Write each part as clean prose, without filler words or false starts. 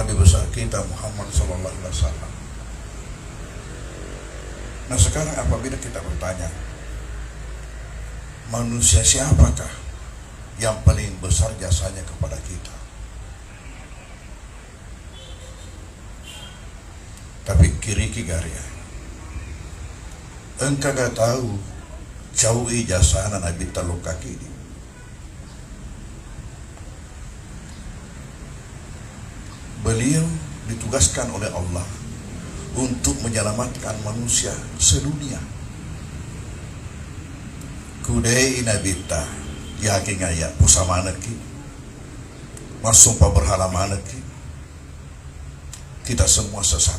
Nabi besar kita Muhammad sallallahu alaihi wasallam. Nah sekarang apabila kita bertanya, manusia siapakah yang paling besar jasanya kepada kita? Tapi kiri kigaria, engkau gak tahu jauh jasana Nabi taluk kaki ini. Beliau ditugaskan oleh Allah untuk menyelamatkan manusia sedunia. Kudai nabita yakin ngaya pusama anaki masuk berhala manaki, kita semua sesat.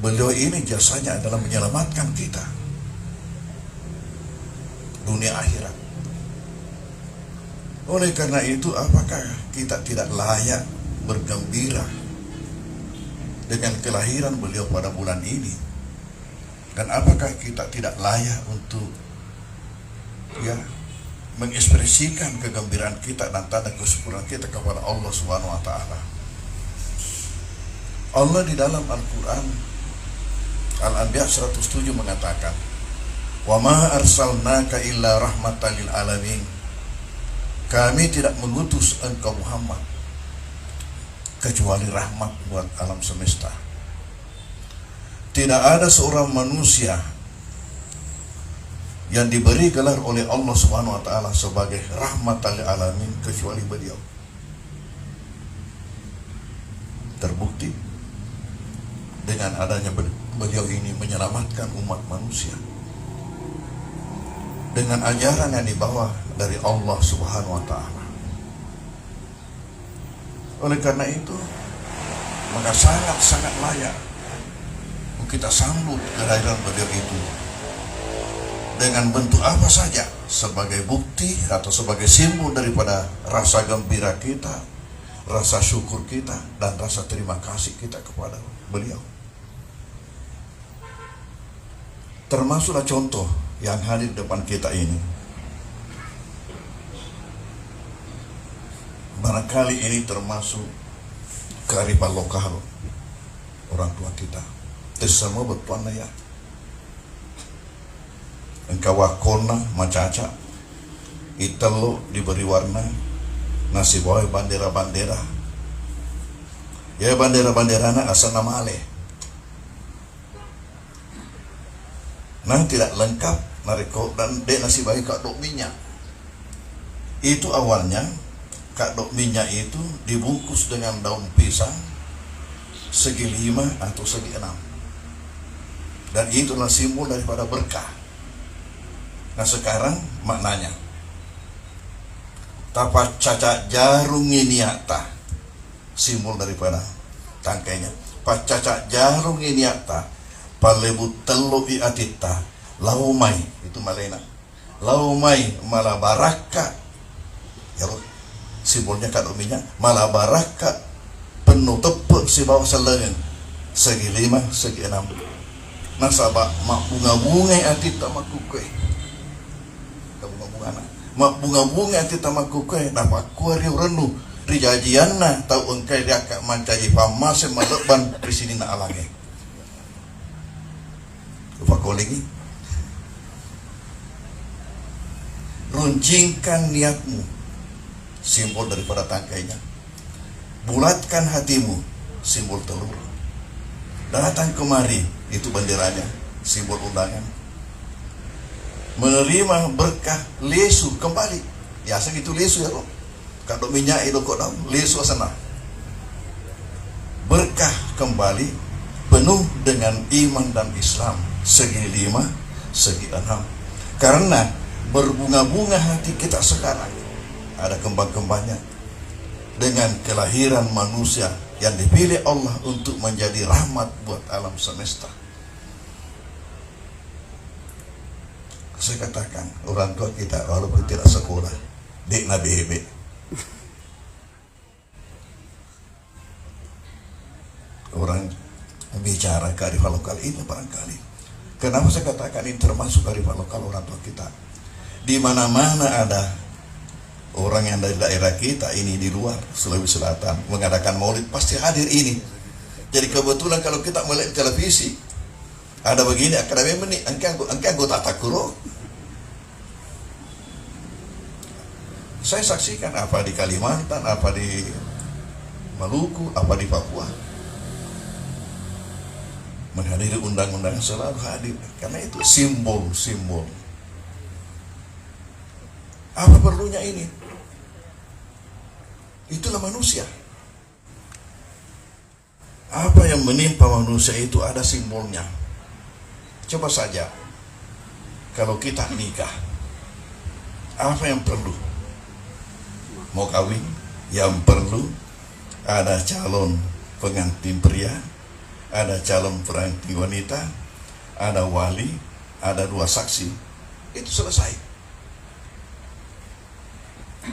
Beliau ini jasanya adalah menyelamatkan kita dunia akhirat. Oleh karena itu, apakah kita tidak layak bergembira dengan kelahiran beliau pada bulan ini? Dan apakah kita tidak layak untuk mengekspresikan kegembiraan kita dan tanda kesyukuran kita kepada Allah Subhanahu wa taala? Allah di dalam Al-Qur'an Al-Anbiya 107 mengatakan, "Wa ma arsalnaka illa rahmatan lil alamin." Kami tidak mengutus engkau Muhammad kecuali rahmat buat alam semesta. Tidak ada seorang manusia yang diberi gelar oleh Allah Subhanahu wa taala sebagai rahmatan lil alamin kecuali beliau. Terbukti dengan adanya beliau ini menyelamatkan umat manusia dengan ajaran yang dibawa dari Allah Subhanahu wa taala. Oleh karena itu, maka sangat-sangat layak kita sambut kehadiran beliau itu dengan bentuk apa saja, sebagai bukti atau sebagai simbol daripada rasa gembira kita, rasa syukur kita, dan rasa terima kasih kita kepada beliau. Termasuklah contoh yang hadir di depan kita ini. Barangkali ini termasuk kearifan lokal orang tua kita. Semua betuan ya. Engkau wakona macaca, italo diberi warna, nasi bawah bandera-bandera. Ya bandera-banderana asal nama ale. Nah tidak lengkap nariko dan de nasi bayi kak dok minyak. Itu awalnya kak dok minyak itu dibungkus dengan daun pisang segi 5 atau segi 6, dan itulah simbol daripada berkah. Nah sekarang maknanya tapa caca jarung ini ata, simbol daripada tangkainya. Pacaca jarung ini ata palebu telo i atita laumai, itu malena laumai malabaraka ya loh. Simbolnya kado minyak malabaraka penuh tepuk si bawah selengan segi 5 segi 6. Nasabak mak bunga-bunga atita makukwe bunga-bunga mak bunga-bunga atita makukwe dapat kuari renu rijajianna tau engkai dia kak mancaji pamase maleban di sini na alange lupa kolegi. Runcingkan niatmu, simbol daripada tangkainya. Bulatkan hatimu, simbol telur. Datang kemari, itu benderanya, simbol undangan. Menerima berkah lesu kembali. Biasa gitu lesu ya loh. Kalau minyak itu kok daun lesu sana. Berkah kembali penuh dengan iman dan Islam segi 5 segi 6. Karena berbunga-bunga hati kita sekarang, ada kembang-kembangnya dengan kelahiran manusia yang dipilih Allah untuk menjadi rahmat buat alam semesta. Saya katakan orang tua kita walaupun tidak sekolah dek nabi hebe, orang bicara kearifan lokal ini barangkali. Kenapa saya katakan ini termasuk kearifan lokal orang tua kita? Di mana-mana ada orang yang dari daerah kita ini di luar Sulawesi Selatan mengadakan maulid pasti hadir ini. Jadi kebetulan kalau kita melihat televisi ada begini, akademi ini, angka anggota takuro. Saya saksikan apa di Kalimantan, apa di Maluku, apa di Papua. Menghadiri undang-undang selalu hadir, karena itu simbol-simbol. Apa perlunya ini? Itulah manusia. Apa yang menimpa manusia itu ada simbolnya. Coba saja, kalau kita nikah, apa yang perlu? Mau kawin, yang perlu ada calon pengantin pria, ada calon pengantin wanita, ada wali, ada 2 saksi. Itu selesai.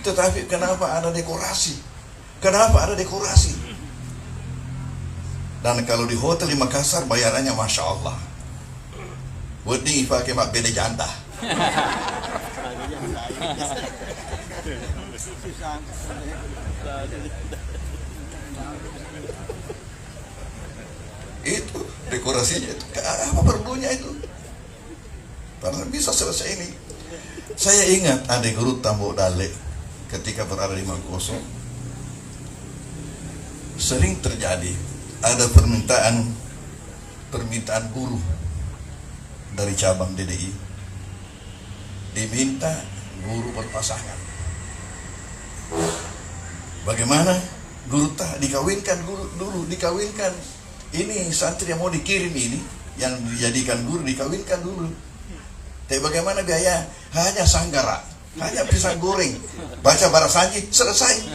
Tetapi kenapa ada dekorasi? Kenapa ada dekorasi? Dan kalau di hotel di Makassar bayarannya Masya Allah. Wedding pakai mak beda janda. Itu dekorasinya itu. Apa perlunya itu? Padahal bisa selesai ini. Saya ingat ada guru Tambok Dale ketika berada di Mangkoso. Sering terjadi ada permintaan guru dari cabang DDI, diminta guru berpasangan. Bagaimana guru dikawinkan dulu dikawinkan. Ini santri yang mau dikirim ini, yang dijadikan guru dikawinkan dulu. Tapi bagaimana biaya? Hanya sanggara, hanya pisang goreng, baca barasanji, selesai.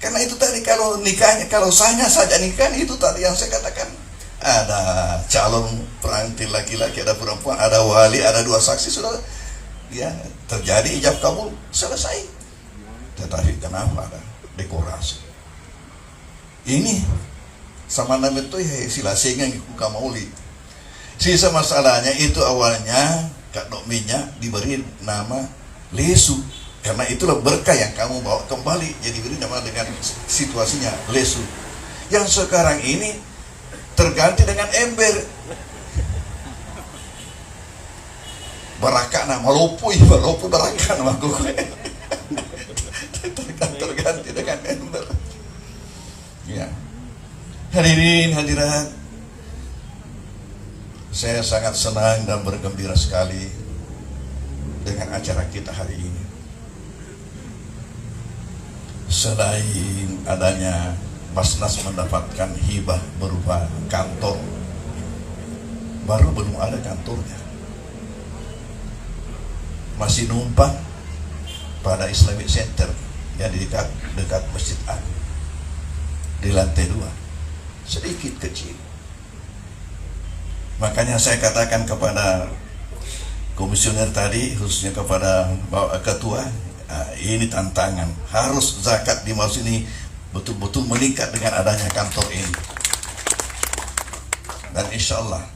Karena itu tadi kalau nikahnya, kalau sahnya saja nikah itu tadi yang saya katakan. Ada calon pengantin laki-laki, ada perempuan, ada wali, ada 2 saksi, sudah ya terjadi ijab kabul, selesai. Tetapi kenapa ada dekorasi? Ini sama nama itu ya sila singa ngikuka maulid. Sisa masalahnya itu awalnya Kak Dokminya diberi nama lesu. Karena itulah berkah yang kamu bawa kembali. Jadi beri nama dengan situasinya lesu. Yang sekarang ini terganti dengan ember. Barakana, malopui barakana aku. Terganti dengan ember. Ya. Hadirin hadirat, saya sangat senang dan bergembira sekali dengan acara kita hari ini. Selain adanya Basnas mendapatkan hibah berupa kantor, baru belum ada kantornya, masih numpang pada Islamic Center yang di dekat Masjid An di lantai 2, sedikit kecil. Makanya saya katakan kepada komisioner tadi, khususnya kepada ketua, ini tantangan, harus zakat di Maus ini betul-betul meningkat dengan adanya kantor ini. Dan insya Allah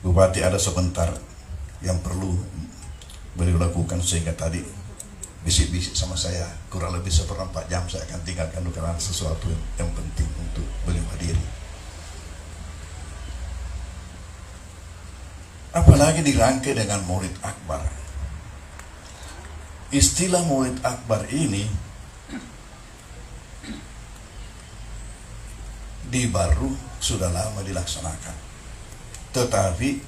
Bupati ada sebentar yang perlu beliau lakukan, sehingga tadi bisik-bisik sama saya kurang lebih 1/4 jam saya akan tinggalkan karena sesuatu yang penting untuk beliau hadiri. Apalagi dirangkai dengan Maulid Akbar. Istilah Maulid Akbar ini di Baru sudah lama dilaksanakan, tetapi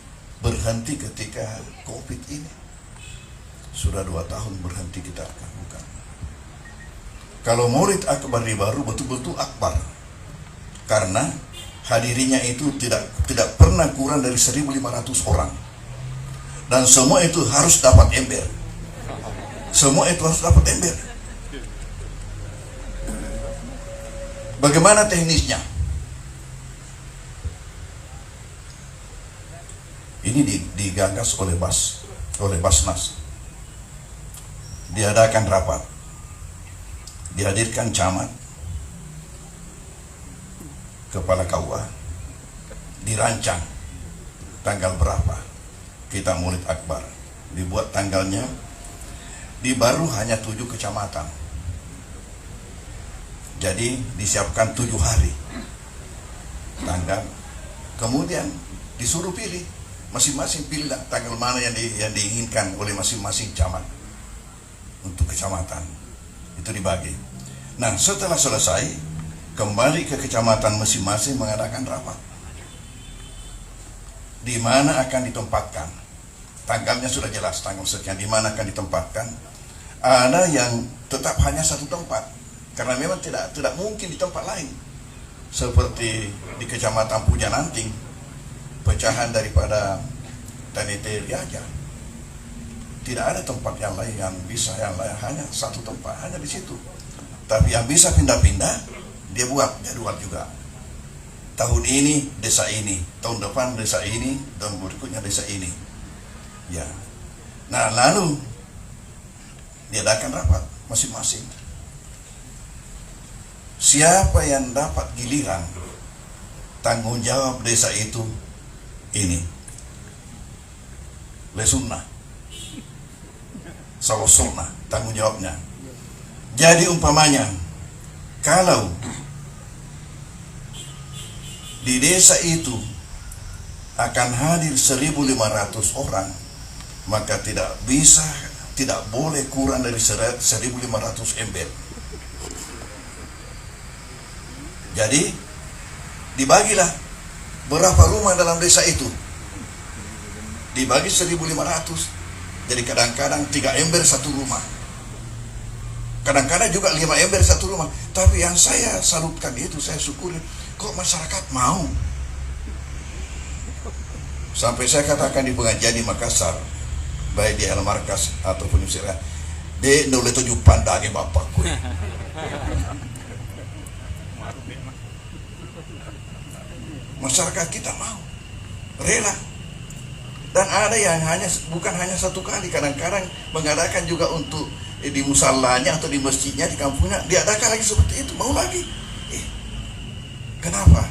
berhenti ketika COVID ini. Sudah 2 tahun berhenti kita lakukan. Kalau Maulid Akbar di Baru betul-betul akbar, karena hadirinya itu tidak pernah kurang dari 1.500 orang, dan semua itu harus dapat ember. Semua itu harus dapat ember. Bagaimana teknisnya? Ini digagas oleh Basnas. Diadakan rapat, dihadirkan camat, kepala KUA, dirancang tanggal berapa kita Maulid Akbar. dibuat tanggalnya, di Baru hanya 7 kecamatan. Jadi disiapkan 7 hari tanggal, kemudian disuruh pilih, masing-masing pilih tanggal mana yang diinginkan oleh masing-masing camat untuk kecamatan. Itu dibagi. Nah, setelah selesai, kembali ke kecamatan masing-masing mengadakan rapat. Di mana akan ditempatkan? Tanggalnya sudah jelas, tanggal sekian, di mana akan ditempatkan. Ada yang tetap hanya satu tempat, karena memang tidak mungkin di tempat lain. Seperti di Kecamatan Pujananting, pecahan daripada Tanete Riaja. Tidak ada tempat yang lain yang bisa, yang lain hanya satu tempat, hanya di situ. Tapi yang bisa pindah-pindah, dia buat jadwal juga. Tahun ini desa ini, tahun depan desa ini, tahun berikutnya desa ini. Ya. Nah, lalu diadakan rapat masing-masing. Siapa yang dapat giliran tanggung jawab desa itu ini. Lesunna. Sawasuna tanggung jawabnya. Jadi umpamanya, kalau di desa itu akan hadir 1.500 orang, maka tidak boleh kurang dari 1.500 ember. Jadi dibagilah berapa rumah dalam desa itu, dibagi 1.500. Jadi kadang-kadang 3 ember satu rumah, kadang-kadang juga 5 ember satu rumah. Tapi yang saya salutkan itu, saya syukuri, kok masyarakat mau. Sampai saya katakan di pengajian di Makassar, baik di Al Markas ataupun di Sirah, de nole 7 pandangnya bapakku. Masyarakat kita mau, rela. Dan ada yang bukan hanya satu kali, kadang-kadang mengadakan juga untuk di musallanya atau di masjidnya, di kampungnya, diadakan lagi seperti itu, mau lagi. Kenapa?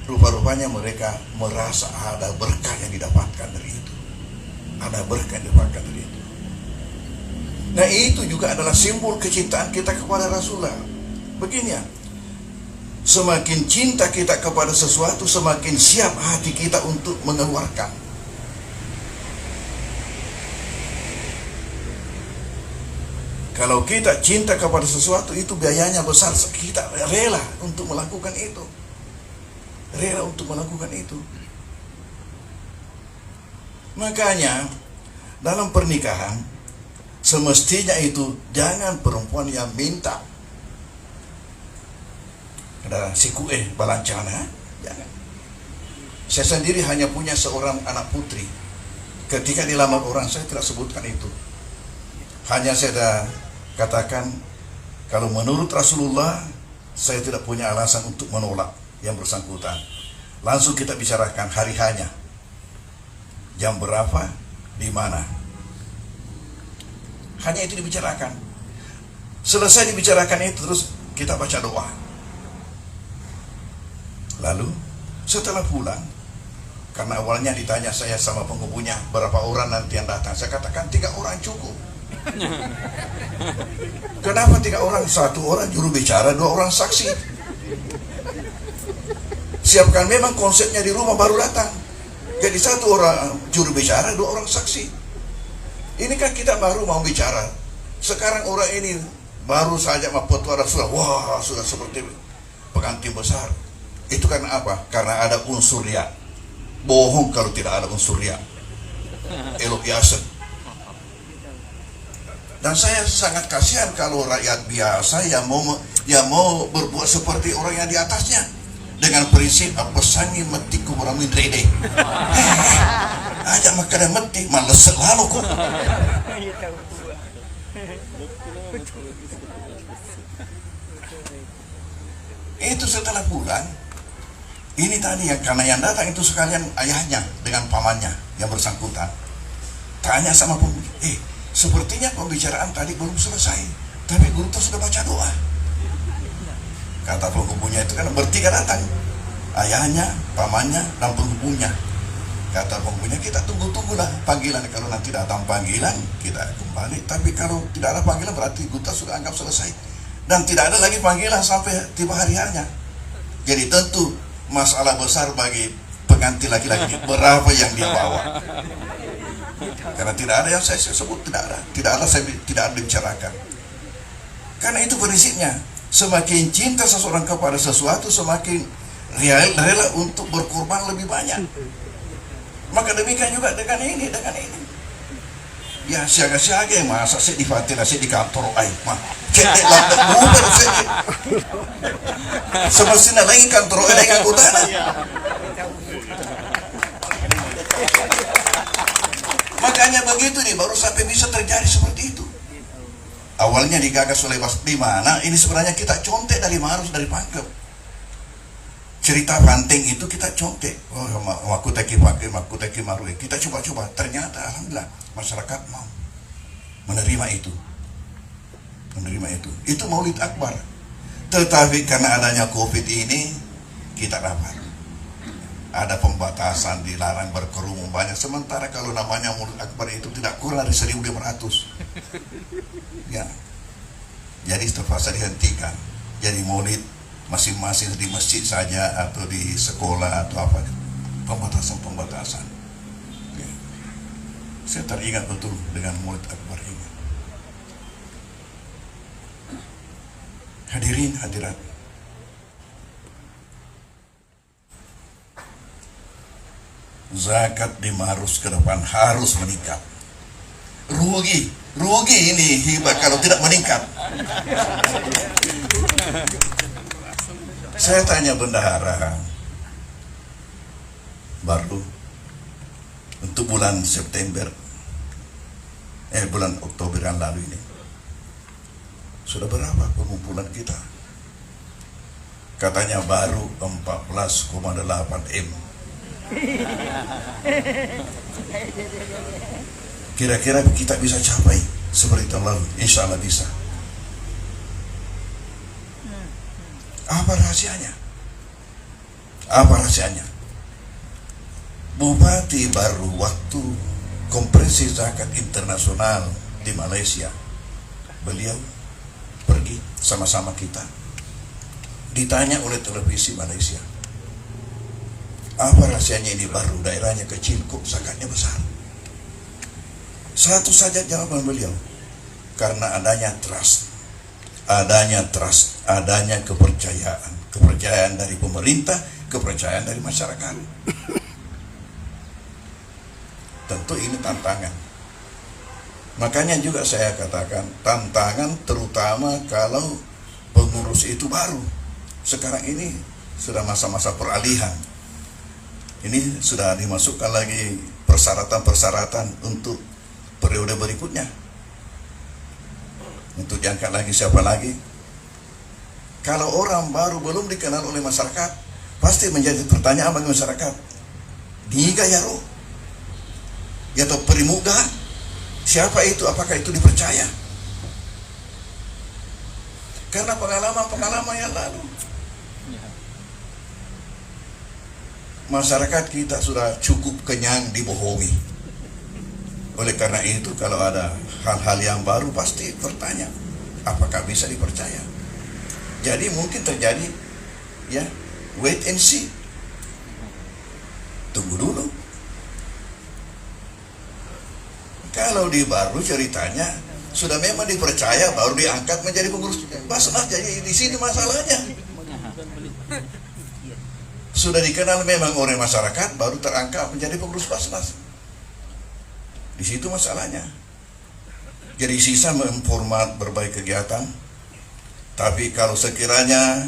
Rupa-rupanya mereka merasa ada berkah yang didapatkan dari itu. Ada berkah yang didapatkan dari itu. Nah, itu juga adalah simbol kecintaan kita kepada Rasulullah. Begini ya, semakin cinta kita kepada sesuatu, semakin siap hati kita untuk mengeluarkan. Kalau kita cinta kepada sesuatu, itu biayanya besar, kita rela untuk melakukan itu. Rela untuk melakukan itu. Makanya dalam pernikahan semestinya itu jangan perempuan yang minta. Ada si kue balancana, jangan. Saya sendiri hanya punya seorang anak putri. Ketika dilamar orang, saya tidak sebutkan itu. Hanya saya katakan, kalau menurut Rasulullah, saya tidak punya alasan untuk menolak yang bersangkutan. Langsung kita bicarakan hari hanya, jam berapa, di mana. Hanya itu dibicarakan. Selesai dibicarakan itu, terus kita baca doa. Lalu setelah pulang, karena awalnya ditanya saya sama penghubungnya, berapa orang nanti yang datang, saya katakan 3 orang cukup. Kenapa 3 orang? 1 orang juru bicara, 2 orang saksi. Siapkan memang konsepnya di rumah baru datang. Jadi 1 orang juru bicara, 2 orang saksi. Ini kan kita baru mau bicara. Sekarang orang ini baru saja mempetua Rasulullah, wah sudah seperti pengantin besar. Itu karena apa? Karena ada unsur riya. Bohong kalau tidak ada unsur riya. Elok yasen. Dan saya sangat kasihan kalau rakyat biasa yang mau berbuat seperti orang yang di atasnya, dengan prinsip pesangi meti ku beramin rede. Aja makanan meti malas selalu kok. Itu setelah pulang, ini tadi karena yang datang itu sekalian ayahnya dengan pamannya yang bersangkutan. Tanya sama pemimpin, sepertinya pembicaraan tadi belum selesai, tapi guru itu sudah baca doa. Kata penghubungnya itu kan bertiga datang, ayahnya, pamannya, dan penghubungnya. Kata penghulunya, kita tunggu-tunggulah panggilan. Kalau nanti datang panggilan, kita kembali. Tapi kalau tidak ada panggilan, berarti kita sudah anggap selesai. Dan tidak ada lagi panggilan sampai tiba hari hanya. Jadi tentu masalah besar bagi pengantin laki-laki, berapa yang dia bawa. Karena tidak ada yang saya sebut, tidak ada saya tidak ada dibicarakan. Karena itu prinsipnya, semakin cinta seseorang kepada sesuatu, semakin rela untuk berkorban lebih banyak. Maka demikian juga dengan ini. Ya siaga-siaga, masa saya di Fatila, saya di kantor, mah cek lantai Uber saya. Semestinya lagi kantor lain anggota. Makanya begitu nih, baru sampai bisa terjadi seperti itu. Awalnya digagas oleh di mana? Ini sebenarnya kita contek dari Marus, dari Pangkep. Cerita Banteng itu kita contek. Oh, aku teki marue. Kita coba-coba. Ternyata alhamdulillah masyarakat mau menerima itu. Itu Maulid Akbar. Tetapi karena adanya Covid ini, kita dapat ada pembatasan, dilarang berkerumun banyak. Sementara kalau namanya Maulid Akbar itu tidak kurang dari 1.500. Ya. Jadi terpaksa dihentikan. Jadi Maulid masing-masing di masjid saja atau di sekolah atau apa, pembatasan. Ya. Saya teringat betul dengan Maulid Akbar ini. Hadirin hadirat, zakat di Marus ke depan harus meningkat. Rugi ini hibah kalau tidak meningkat. Saya tanya bendahara baru untuk bulan September, bulan Oktober yang lalu ini, sudah berapa pengumpulan kita? Katanya baru 14,8 M. Kira-kira kita bisa capai seperti tahun lalu? Insya Allah bisa. Apa rahasianya? Bupati baru waktu konferensi zakat internasional di Malaysia, beliau pergi sama-sama kita. Ditanya oleh televisi Malaysia, apa rahasianya ini baru, daerahnya kecil kok zakatnya besar? Satu saja jawaban beliau, karena adanya trust, adanya kepercayaan dari pemerintah, kepercayaan dari masyarakat. Tentu ini tantangan. Makanya juga saya katakan tantangan, terutama kalau pengurus itu baru. Sekarang ini sudah masa-masa peralihan. Ini sudah dimasukkan lagi persyaratan untuk periode berikutnya. Untuk diangkat lagi siapa lagi? Kalau orang baru belum dikenal oleh masyarakat, pasti menjadi pertanyaan bagi masyarakat. Diga ya roh? Atau perimuga? Siapa itu? Apakah itu dipercaya? Karena pengalaman yang lalu, masyarakat kita sudah cukup kenyang dibohongi. Oleh karena itu, kalau ada hal-hal yang baru pasti bertanya, apakah bisa dipercaya? Jadi mungkin terjadi, ya, wait and see. Tunggu dulu. Kalau di baru ceritanya sudah memang dipercaya, baru diangkat menjadi pengurus Basnas. Jadi di sini masalahnya. Sudah dikenal memang oleh masyarakat, baru terangkat menjadi pengurus Basnas. Di situ masalahnya. Jadi sisa memformat berbagai kegiatan. Tapi kalau sekiranya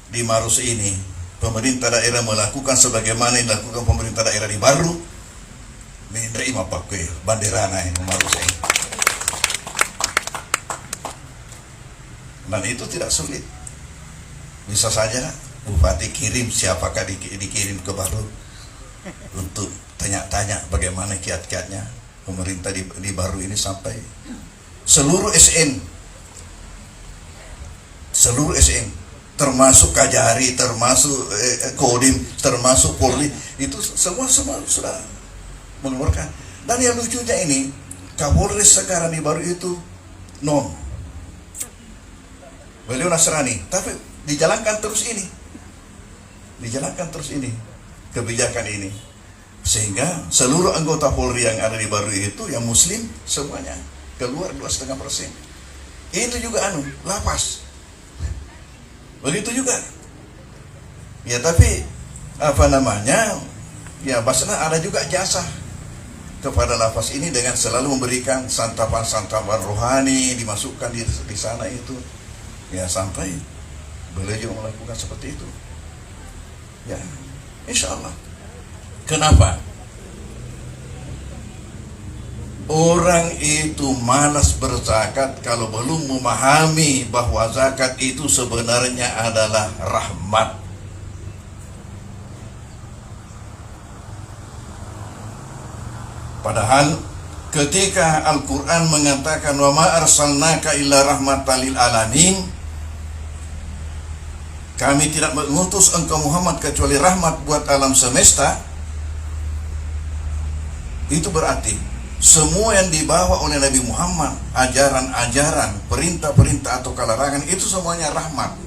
di Marus ini pemerintah daerah melakukan sebagaimana yang dilakukan pemerintah daerah di Baru, menerima pakai banderana yang Marus ini. Dan itu tidak sulit. Bisa saja Bupati kirim siapakah dikirim ke Baru untuk tanya-tanya bagaimana kiat-kiatnya pemerintah di Baru ini sampai seluruh SN, termasuk Kajari, termasuk Kodim, termasuk Polri, Itu semua sudah mengeluarkan. Dan yang lucunya ini, Kapolres sekarang di baru itu beliau Nasrani, tapi dijalankan terus ini kebijakan ini, sehingga seluruh anggota Polri yang ada di baru itu yang Muslim semuanya keluar 2,5%. Itu juga lapas. Begitu juga. Ya tapi Basna ada juga jasa kepada lapas ini dengan selalu memberikan santapan-santapan rohani dimasukkan di sana itu. Ya sampai beliau juga melakukan seperti itu. Ya, insya Allah. Kenapa? Orang itu malas berzakat kalau belum memahami bahwa zakat itu sebenarnya adalah rahmat. Padahal ketika Al-Quran mengatakan wa ma arsalnaka illa rahmatan lil alamin, kami tidak mengutus engkau Muhammad kecuali rahmat buat alam semesta, itu berarti semua yang dibawa oleh Nabi Muhammad, ajaran-ajaran, perintah-perintah atau larangan, itu semuanya rahmat.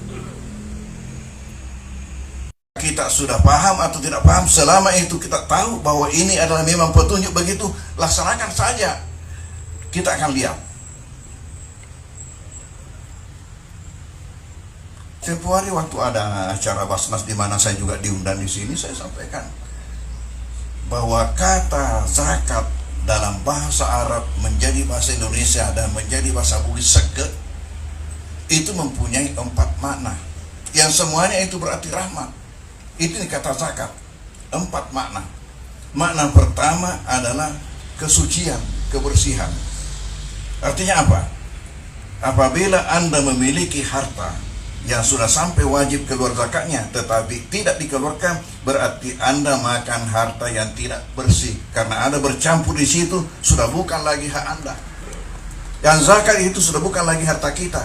Kita sudah paham atau tidak paham, selama itu kita tahu bahwa ini adalah memang petunjuk begitu, laksanakan saja. Kita akan lihat. Tempoh hari waktu ada acara Basnas di mana saya juga diundang di sini, saya sampaikan bahwa kata zakat dalam bahasa Arab menjadi bahasa Indonesia dan menjadi bahasa Bugis seket itu mempunyai 4 makna, yang semuanya itu berarti rahmat. Itu kata zakat, 4 makna. Makna pertama adalah kesucian, kebersihan. Artinya apa? Apabila Anda memiliki harta yang sudah sampai wajib keluar zakatnya tetapi tidak dikeluarkan, berarti Anda makan harta yang tidak bersih, karena Anda bercampur di situ, sudah bukan lagi hak Anda. Yang zakat itu sudah bukan lagi harta kita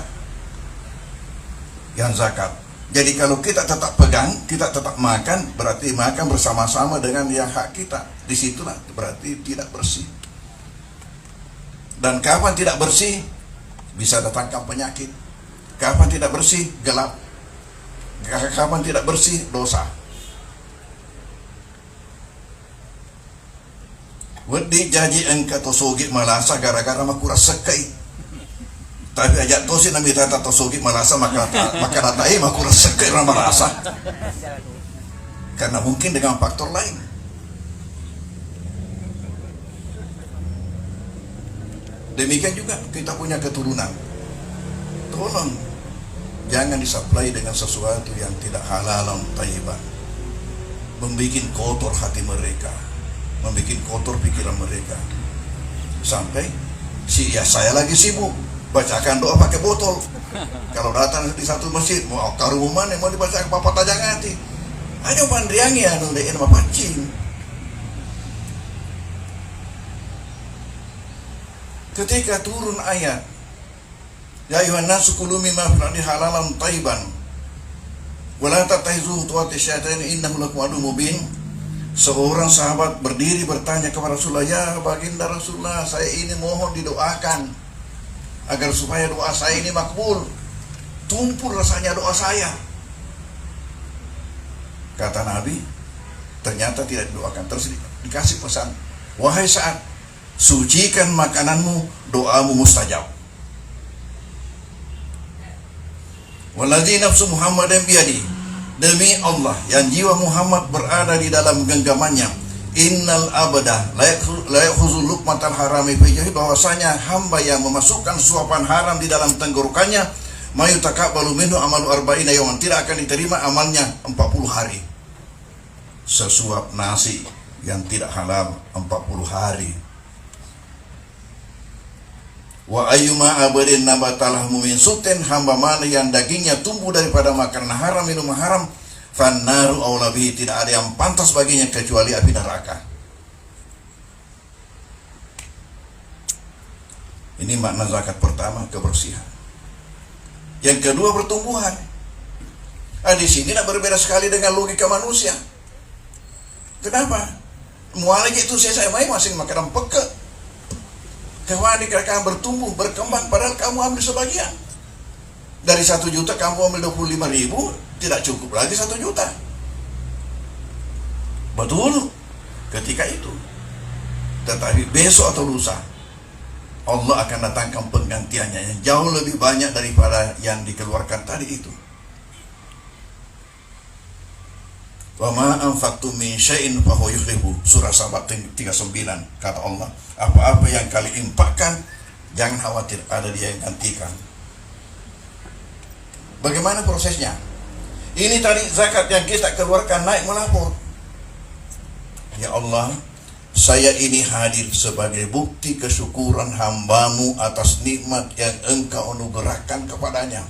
yang zakat. Jadi kalau kita tetap pegang, kita tetap makan, berarti makan bersama-sama dengan yang hak kita. Disitulah berarti tidak bersih. Dan kapan tidak bersih, bisa datangkan penyakit. Kapan tidak bersih, gelap. Kapan tidak bersih, dosa. Wedi jaji engka tosogi malasa gara-gara makura sekai. Tapi ajak tosi nabi tata tosogi malasa maka natai makura sekai rama rasa. Karena mungkin dengan faktor lain. Demikian juga kita punya keturunan. Tolong jangan disuplai dengan sesuatu yang tidak halal dan thayyibah, membikin kotor hati mereka, membikin kotor pikiran mereka, sampai saya lagi sibuk bacakan doa pakai botol. Kalau datang di satu masjid mau karumuman yang mau dibaca papa tajang hati, hanya pandriangi anu dek nama pacing. Ketika turun ayat ya ayuhan nasu kulu mimma fil ardi halalan thayyiban wa la tattakhidhu khutuwati syaitan innahu lakum aduwwun mubin. Seorang sahabat berdiri bertanya kepada Rasulullah, ya baginda Rasulullah, saya ini mohon didoakan agar supaya doa saya ini makbul. Tumpul rasanya doa saya. Kata Nabi, ternyata tidak didoakan. Terus dikasih pesan, wahai Sa'ad, sucikan makananmu, doamu mustajab. Waladzi nafsu Muhammadin biyadi, demi Allah yang jiwa Muhammad berada di dalam genggamannya, innal abada la yakhuzul luqmatal harami fi jahri, bahwasanya hamba yang memasukkan suapan haram di dalam tenggorokannya, mayutakabbalu minhu amalu arba'ina yawman, tidak akan diterima amalnya 40 hari. Sesuap nasi yang tidak halal 40 hari. Wa ayyuma abadin nabatalah min sutin, hamba mana yang dagingnya tumbuh daripada makanan haram, minuman haram, fannaru aula bihi, tidak ada yang pantas baginya kecuali api neraka. Ini makna zakat pertama, kebersihan. Yang kedua, pertumbuhan. Di sini tidak berbeda sekali dengan logika manusia. Kenapa? Mualnya itu saya masing makan peke. Kawan dikatakan bertumbuh, berkembang, padahal kamu ambil sebagian. Dari 1 juta kamu ambil 25.000, tidak cukup lagi 1 juta. Betul ketika itu. Tetapi besok atau lusa Allah akan datangkan penggantiannya yang jauh lebih banyak daripada yang dikeluarkan tadi itu. Wa ma anfaqtum min syai'in fa huwa yukhlifu. Surah Sabat 39 kata Allah, apa-apa yang kalian infakkan jangan khawatir, ada Dia yang gantikan. Bagaimana prosesnya? Ini tadi zakat yang kita keluarkan naik melapor. Ya Allah, saya ini hadir sebagai bukti kesyukuran hamba-Mu atas nikmat yang Engkau anugerahkan kepadanya.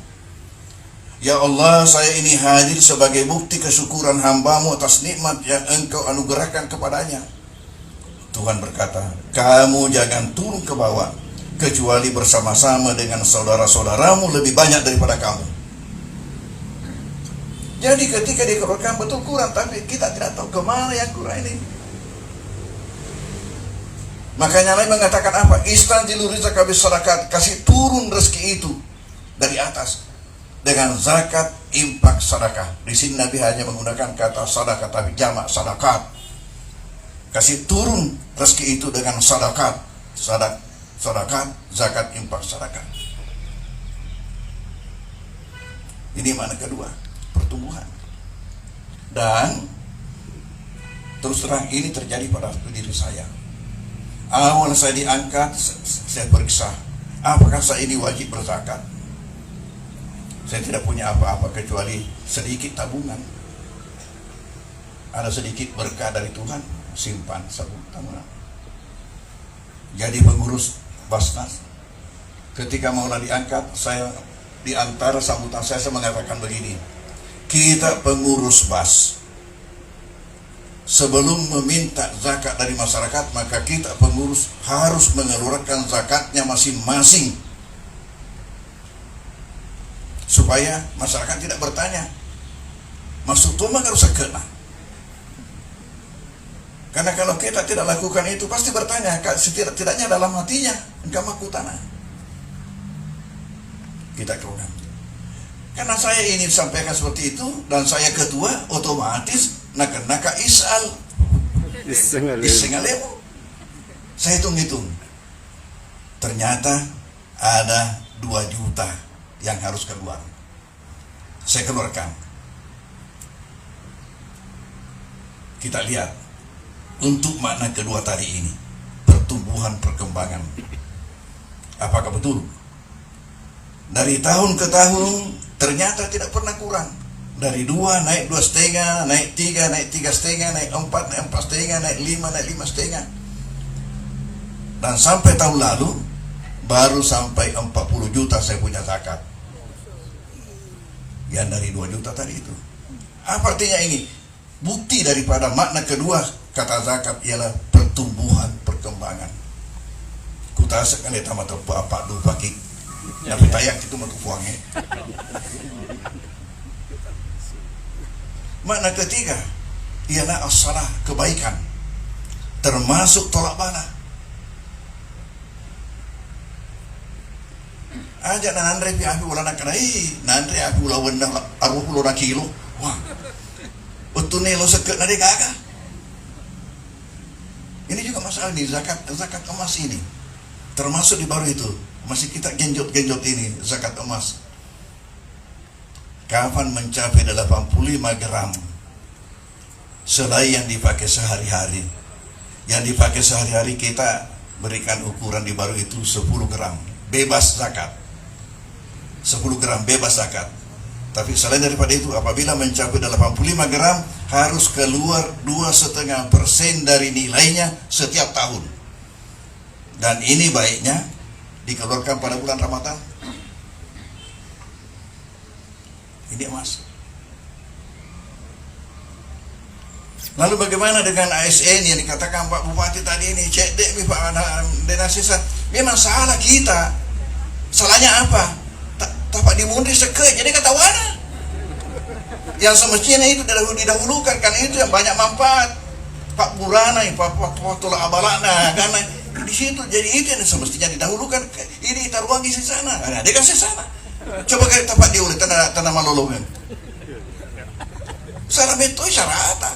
Ya Allah, saya ini hadir sebagai bukti kesyukuran hamba-Mu atas nikmat yang Engkau anugerahkan kepadanya. Tuhan berkata, kamu jangan turun ke bawah kecuali bersama-sama dengan saudara-saudaramu lebih banyak daripada kamu. Jadi ketika dikeluarkan betul kurang, tapi kita tidak tahu kemana yang kurang ini. Makanya Nabi mengatakan apa? Istanzilu rizqa bis sadaqat, kasih turun rezeki itu dari atas dengan zakat, infak, sedekah. Di sini Nabi hanya menggunakan kata sedekah tapi jamak sedekah. Kasih turun rezeki itu dengan sedekah, sedekah, zakat, infak, sedekah. Ini makna kedua, pertumbuhan. Dan terus terang ini terjadi pada diri saya. Awal saya diangkat, saya periksa, apakah saya ini wajib berzakat? Saya tidak punya apa-apa kecuali sedikit tabungan. Ada sedikit berkah dari Tuhan, simpan tabungan. Jadi pengurus Basnas, ketika mau diangkat, saya di antara sambutan saya mengatakan begini, kita pengurus Bas, sebelum meminta zakat dari masyarakat, maka kita pengurus harus mengeluarkan zakatnya masing-masing, supaya masyarakat tidak bertanya, maksud Tuhan harus kena. Karena kalau kita tidak lakukan itu, pasti bertanya, setidak-tidaknya dalam hatinya, engkau maku tanah. Kita keluarkan. Karena saya ini sampaikan seperti itu, dan saya ketua, otomatis naka isal isengalemu. Saya hitung-hitung, ternyata ada 2 juta yang harus keluar. Saya keluarkan. Kita lihat untuk makna kedua tadi ini, pertumbuhan, perkembangan. Apakah betul? Dari tahun ke tahun ternyata tidak pernah kurang. Dari 2 naik 2,5, naik 3, naik 3,5, naik 4, naik 4,5, naik 5, naik 5,5. Dan sampai tahun lalu baru sampai 40 juta saya punya zakat. Yang dari 2 juta tadi itu. Apa artinya ini? Bukti daripada makna kedua kata zakat ialah pertumbuhan, perkembangan. Kutasa kan eta mata apa du pagi. Tapi tayak itu matu puangnya. Makna ketiga ialah as-salah, kebaikan, termasuk tolak bala. Aja nanandre pi api ulana kanai, nanandre api ulawan na 20 kilo. Wah. Utune lo seket na gaga. Ini juga masalah nih, zakat emas ini. Termasuk di baru itu, masih kita genjot-genjot ini zakat emas. Kapan mencapai 85 gram selain yang dipakai sehari-hari. Yang dipakai sehari-hari kita berikan ukuran di baru itu 10 gram bebas zakat. 10 gram bebas zakat. Tapi selain daripada itu, apabila mencapai 85 gram harus keluar 2,5% dari nilainya setiap tahun. Dan ini baiknya dikeluarkan pada bulan Ramadan. Ini emas. Lalu bagaimana dengan ASN yang dikatakan Pak Bupati tadi ini, cek dek Pak Denasisa, memang salah kita. Salahnya apa? Tapak dimundi sekej, jadi kata wana. Yang semestinya itu didahulukan, karena itu yang banyak manfaat. Pak Buranai, Pak Tola Abalana, karena di situ jadi itu yang semestinya didahulukan. Ini taruhangi di sana, ada kan di sana. Coba kali tempat dia oleh tanah malolongan. Sarah betul syarata.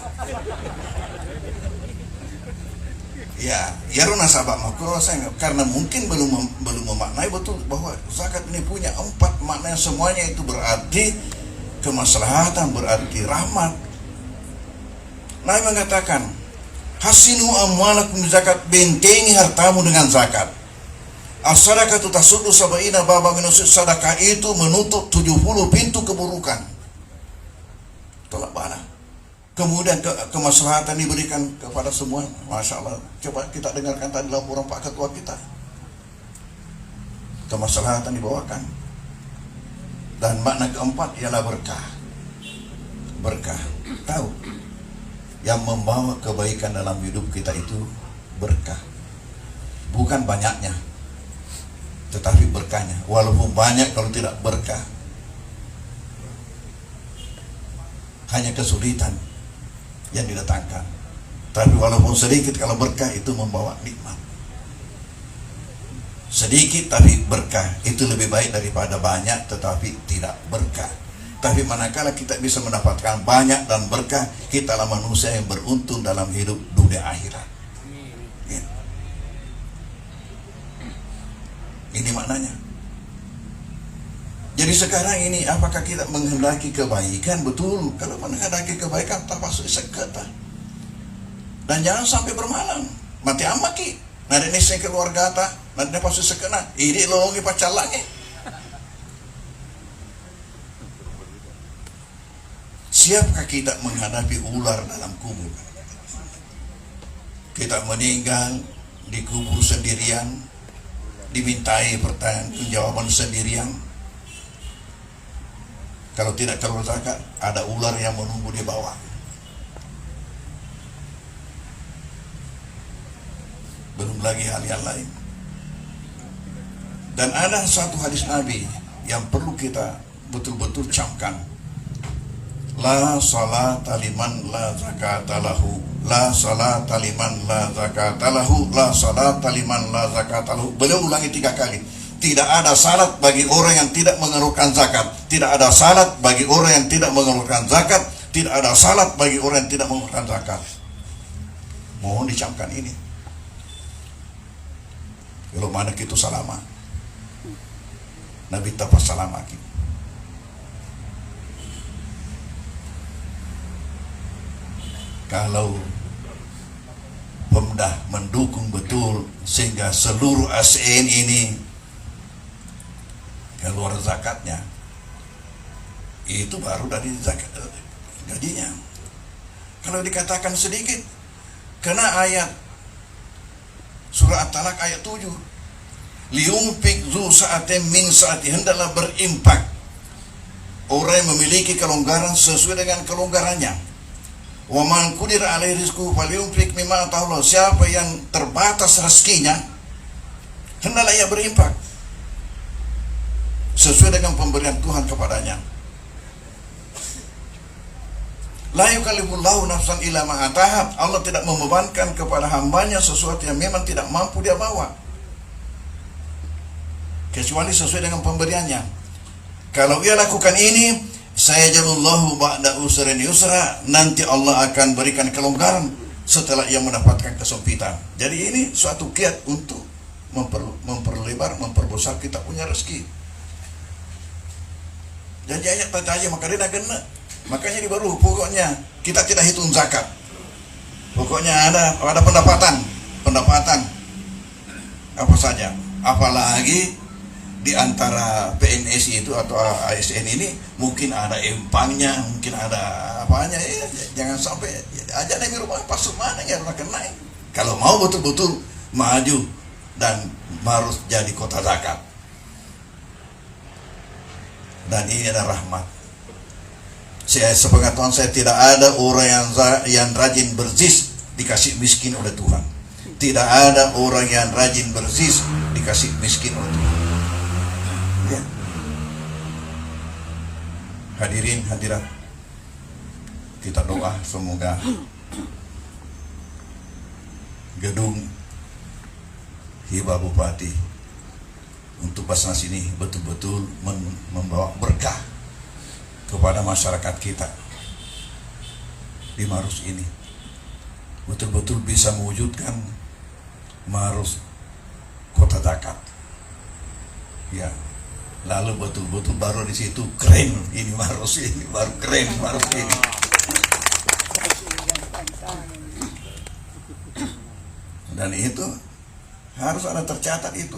Ya runa sahabat makro saya karena mungkin belum memaknai betul bahwa zakat ini punya 4 makna yang semuanya itu berarti kemaslahatan, berarti rahmat. Nabi mengatakan, hasinu amwalakum zakat, bentengi hartamu dengan zakat. As-sadaqatu tasuddu sab'ina baba minusud, sedekah itu menutup 70 pintu keburukan. Tolak bana. Kemudian kemaslahatan diberikan kepada semua. Masya Allah. Coba kita dengarkan tadi laporan Pak Ketua kita. Kemaslahatan dibawakan. Dan makna keempat ialah berkah. Berkah. Tahu? Yang membawa kebaikan dalam hidup kita itu berkah. Bukan banyaknya, tetapi berkahnya. Walaupun banyak, kalau tidak berkah, hanya kesulitan yang didatangkan. Tapi walaupun sedikit, kalau berkah itu membawa nikmat. Sedikit tapi berkah itu lebih baik daripada banyak tetapi tidak berkah. Tapi manakala kita bisa mendapatkan banyak dan berkah, kitalah manusia yang beruntung dalam hidup dunia akhirat. Ini maknanya. Jadi sekarang ini apakah kita menghendaki kebaikan? Betul. Kalau menghendaki kebaikan tak masuk sekata. Dan jangan sampai bermalam. Mati amaki. Nada ini saya keluarga ta. Nada pasuk sekena. Ini lolongi pacalangi. Siapkah kita menghadapi ular dalam kubur? Kita meninggal dikubur sendirian, dimintai pertanyaan jawaban sendirian. Kalau tidak keluar zakat, ada ular yang menunggu di bawah. Belum lagi hal yang lain. Dan ada satu hadis Nabi yang perlu kita betul-betul camkan. La salata liman la zakata lahu. La salata liman la zakata lahu. La salata liman la zakata lahu. Beliau ulangi 3 kali. Tidak ada salat bagi orang yang tidak mengeluarkan zakat. Tidak ada salat bagi orang yang tidak mengeluarkan zakat. Tidak ada salat bagi orang yang tidak mengeluarkan zakat. Mohon dicamkan ini. Kalau mana kita salama, Nabi tapas salama kita. Kalau Pemda mendukung betul sehingga seluruh ASN ini keluar zakatnya, itu baru dari zakat gajinya. Kalau dikatakan sedikit, kena ayat surah At-Talaq ayat 7, liumpik zu sa'atin min sa'ati, hendaklah berimpak orang yang memiliki kelonggaran sesuai dengan kelonggarannya. Wa man qudira alaihi rizquhu falyunfiq mimma ataahu Allah, siapa yang terbatas rezekinya hendaklah ia berimpak sesuai dengan pemberian Tuhan kepadanya. La yukallifullahu nafsan illa ma ataha, Allah tidak membebankan kepada hambanya sesuatu yang memang tidak mampu dia bawa, kecuali sesuai dengan pemberiannya. Kalau ia lakukan ini, sayajalullahu ba'da usrin yusra, nanti Allah akan berikan kelonggaran setelah ia mendapatkan kesempitan. Jadi ini suatu kiat untuk memperlebar, memperbesar kita punya rezeki. Dan ayat tadi aja maka dia kena. Makanya di baru pokoknya kita tidak hitung zakat. Pokoknya ada pendapatan apa saja. Apalagi di antara PNS itu atau ASN ini mungkin ada empangnya, mungkin ada apanya ya, jangan sampai aja nih rumah pasuk mana ya orang kena. Kalau mau betul-betul maju dan harus jadi kota zakat. Dan ini adalah rahmat. Sepengetahuan saya tidak ada orang yang rajin berzis dikasih miskin oleh Tuhan. Tidak ada orang yang rajin berzis dikasih miskin oleh Tuhan. Ya. Hadirin hadirat, kita doa semoga gedung hibah bupati untuk Basnas ini betul-betul membawa berkah kepada masyarakat kita di Maros ini, betul-betul bisa mewujudkan Maros kota zakat ya. Lalu betul-betul baru di situ keren ini Maros ini, baru keren Maros ini. Dan itu harus ada tercatat itu.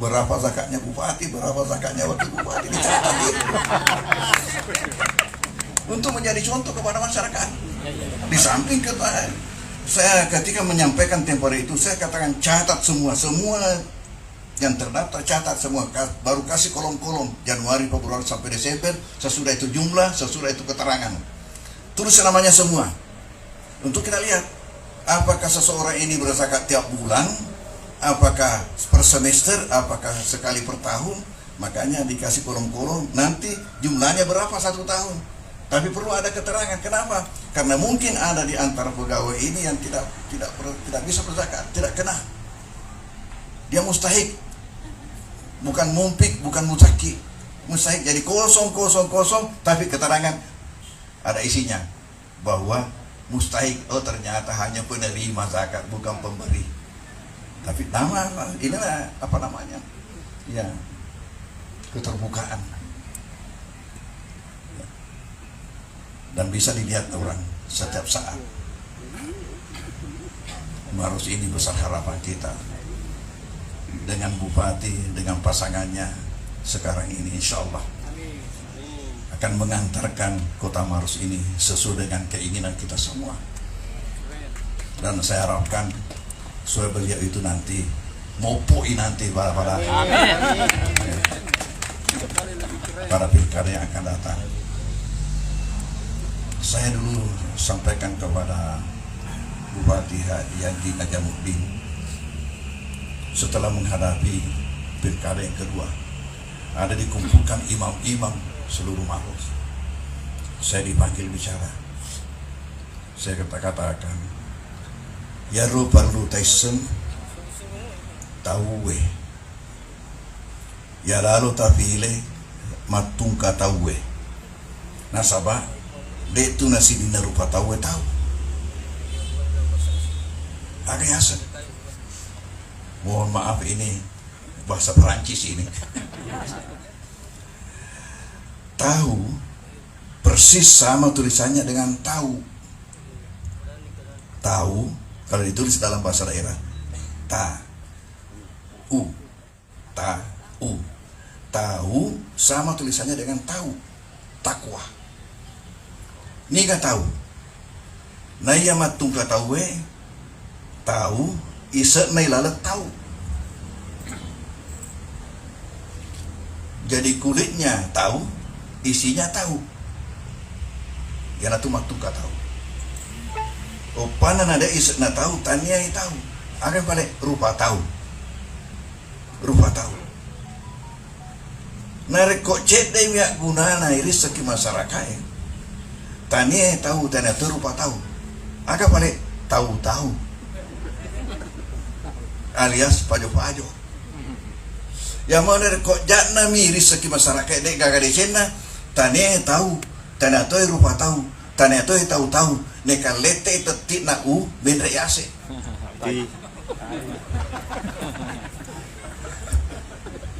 Berapa zakatnya bupati, berapa zakatnya wakil bupati, dicatat itu. Untuk menjadi contoh kepada masyarakat. Di samping saya ketika menyampaikan tempo itu, saya katakan catat semua yang terdaftar, catat semua, baru kasih kolom-kolom Januari, Februari sampai Desember, sesudah itu jumlah, sesudah itu keterangan, tulis namanya semua untuk kita lihat apakah seseorang ini berzakat tiap bulan, apakah per semester, apakah sekali per tahun. Makanya dikasih kolom-kolom, nanti jumlahnya berapa satu tahun, tapi perlu ada keterangan. Kenapa? Karena mungkin ada di antara pegawai ini yang tidak bisa berzakat, tidak kena, dia mustahik, bukan mumpik, bukan muzaki, mustahik. Jadi kosong, tapi keterangan ada isinya bahwa mustahik. Oh, ternyata hanya penerima zakat, bukan pemberi. Tapi nama inilah apa namanya? Ya, keterbukaan. Dan bisa dilihat orang setiap saat. Maros ini besar harapan kita. Dengan bupati, dengan pasangannya sekarang ini, insya Allah akan mengantarkan kota Maros ini sesuai dengan keinginan kita semua. Dan saya harapkan supaya beliau itu nanti mopoi nanti para pilkada yang akan datang. Saya dulu sampaikan kepada Bupati Haji Najamuddin setelah menghadapi pilkada yang kedua, ada dikumpulkan imam-imam seluruh Maros. Saya dipanggil bicara. Saya katakan, ya ro perlu taisen tahu ya lalu tafile matung katawe nasabah de tu nasi dina rupa tahu agak yasan. Mohon maaf, ini bahasa Perancis ini. Tahu persis sama tulisannya dengan tahu. Tahu kalau ditulis dalam bahasa daerah, tahu sama tulisannya dengan tahu, takwa. Ini gak tahu. Nah iya matung tahu isa may lalat tahu. Jadi kulitnya tahu, isinya tahu. Yan atu magtuka tahu. O panan ada isa na tahu, tanya tahu. Akan balik rupa tahu. Rupa tahu. Narekok cedai miak guna na iris seki masyarakat. Tanya tahu, tanya tu rupa tahu. Akan balik tahu-tahu. Alias pajo-pajo. Yang mana kok jatna miris seki masyarakat dek gagak decena, tanya tahu, tanya tu rupa tahu, tanya tu tahu-tahu, nekan lete tetik na benre ase.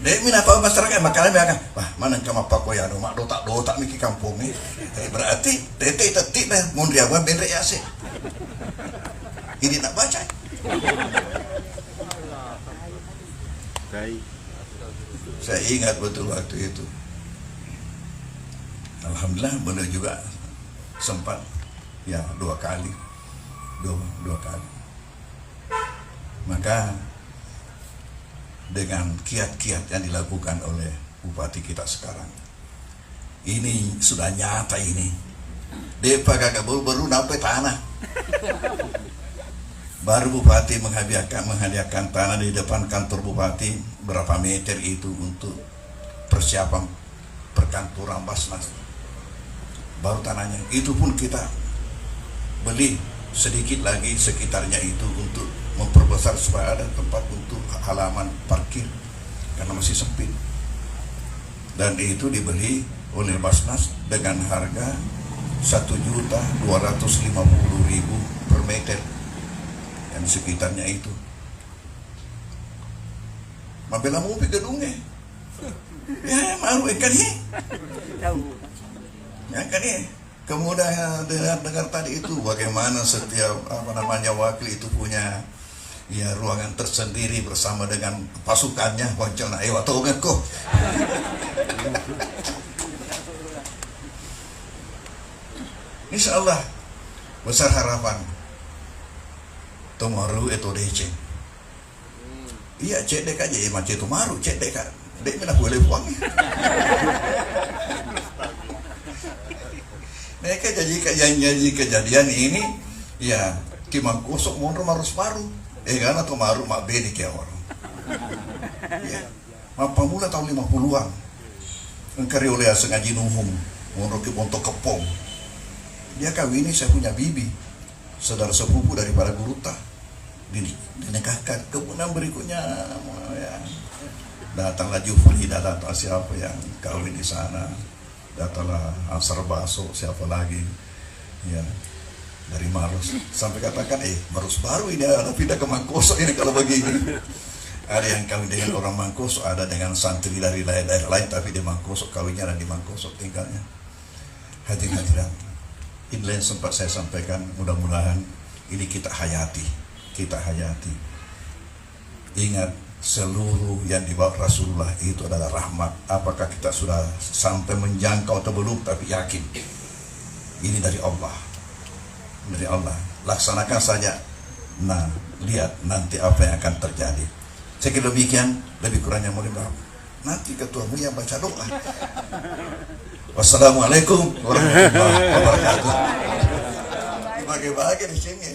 Dek mina tahu masyarakat makanan mereka, wah mana kama pakoyano mak dotak miki kampung ni. Berarti tete tetik na mun dia benre ase. Ini nak baca. Saya ingat betul waktu itu. Alhamdulillah beliau juga sempat ya dua kali. Maka dengan kiat-kiat yang dilakukan oleh bupati kita sekarang, ini sudah nyata ini. Depa kagak baru nape tanah. Baru bupati menghadiahkan tanah di depan kantor bupati berapa meter itu untuk persiapan perkantoran Basnas. Baru tanahnya itu pun kita beli sedikit lagi sekitarnya itu untuk memperbesar supaya ada tempat untuk halaman parkir karena masih sempit. Dan itu dibeli oleh Basnas dengan harga 1.250.000 per meter dan sekitarnya itu. Mabela mau gedungnya. Ya, malu ikan ya. Ya kan ya. Kemudian dengar tadi itu bagaimana setiap wakil itu punya ya ruangan tersendiri bersama dengan pasukannya. Wajar na atau kok. Insya Allah besar harapan tomorrow itu deceng. Iya cek dek aja macam itu maru cek dek kan. Dek mana boleh buang. Mereka jadi kejadian ini ya kimang kusuk mundur marus paru. Karena tuh maru mak bedi kayak orang. Ya, mak pamula tahun 50-an. Engkari oleh sengaji nuhum mundur ke bontok kepong. Dia kawini saya punya bibi, saudara sepupu daripada Guruta. Dinikahkan. Kemudian berikutnya ya, datanglah Jufri, datang siapa yang kawin di sana. Datanglah Ansar Baso, siapa lagi ya dari Maros, sampai katakan Maros baru ini ada pindah ke Mangkoso ini kalau begini. Ada yang kawin dengan orang Mangkoso, ada dengan santri dari daerah lain tapi di Mangkoso kawinnya dan di Mangkoso tinggalnya. Hadirin inilah yang sempat saya sampaikan, mudah-mudahan ini kita hayati. Ingat, seluruh yang dibawa Rasulullah itu adalah rahmat. Apakah kita sudah sampai menjangkau atau belum, tapi yakin ini dari Allah, laksanakan saja. Nah, lihat nanti apa yang akan terjadi. Saya kira demikian, lebih kurangnya mohon maaf. Nanti ketuamu yang baca doa. Wassalamualaikum warahmatullahi wabarakatuh. Bagi-bagi di sini.